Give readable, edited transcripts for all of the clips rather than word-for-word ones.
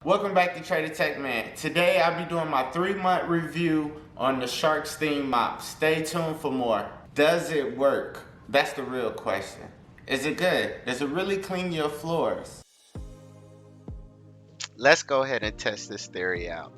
Welcome back to Trader Tech Man. Today I'll be doing my 3-month review on the Shark Steam Mop. Stay tuned for more. Does it work? That's the real question. Is it good? Does it really clean your floors? Let's go ahead and test this theory out.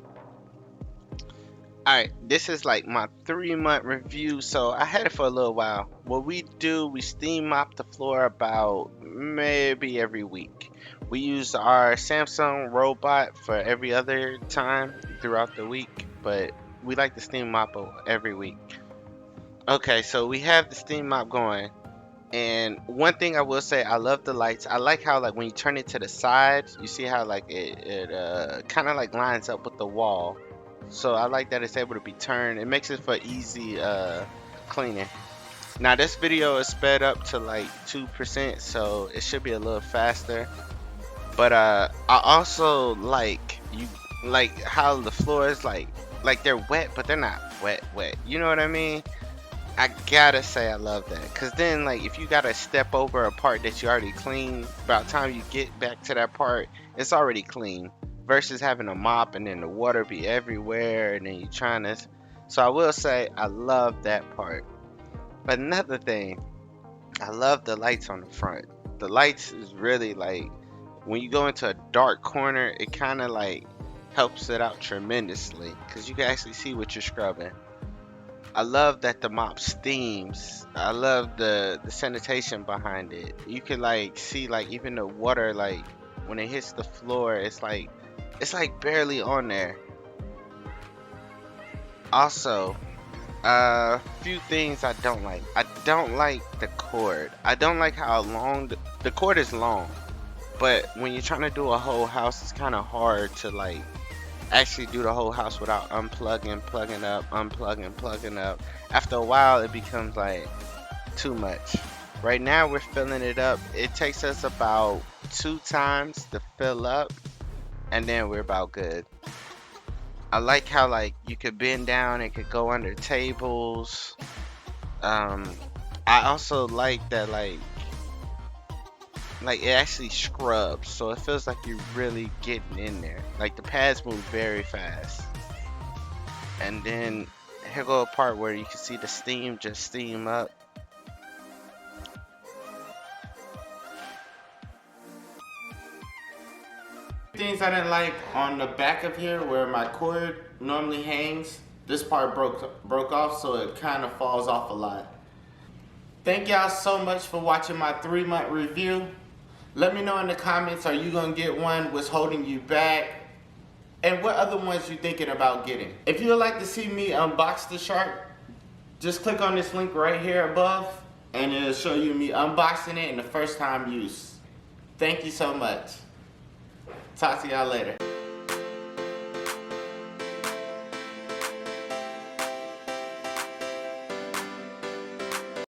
Alright, this is like my 3-month review, so I had it for a little while. What we do, we steam mop the floor about maybe every week. We use our Samsung robot for every other time throughout the week, but we like the steam mop every week. Okay, so we have the steam mop going. And one thing I will say, I love the lights. I like how, like, when you turn it to the side, you see how like it kind of like lines up with the wall. So I like that it's able to be turned. It makes it for easy cleaning. Now this video is sped up to like 2%, so it should be a little faster. But I also like how the floor is like they're wet, but they're not wet. You know what I mean? I gotta say I love that, cause then like if you gotta step over a part that you already cleaned, by the time you get back to that part, it's already clean. Versus having a mop and then the water be everywhere and then you trying to. So I will say I love that part. But another thing, I love the lights on the front. The lights is really like when you go into a dark corner, it kind of like helps it out tremendously, cause you can actually see what you're scrubbing. I love that the mop steams. I love the sanitation behind it. You can like see like even the water, like when it hits the floor, it's like barely on there. Also, a few things I don't like. I don't like the cord. I don't like how long the cord is long. But when you're trying to do a whole house, it's kind of hard to like actually do the whole house without unplugging, plugging up, unplugging, plugging up. After a while, it becomes like too much. Right now, we're filling it up. It takes us about 2 times to fill up, and then we're about good. I like how like you could bend down, it could go under tables. I also like that like it actually scrubs, so it feels like you're really getting in there. Like the pads move very fast. And then here go a part where you can see the steam just steam up. Things I didn't like on the back of here where my cord normally hangs. This part broke off, so it kind of falls off a lot. Thank y'all so much for watching my 3-month review. Let me know in the comments, are you gonna get one? What's holding you back? And what other ones you thinking about getting? If you would like to see me unbox the Shark, just click on this link right here above and it'll show you me unboxing it in the first time use. Thank you so much. Talk to y'all later.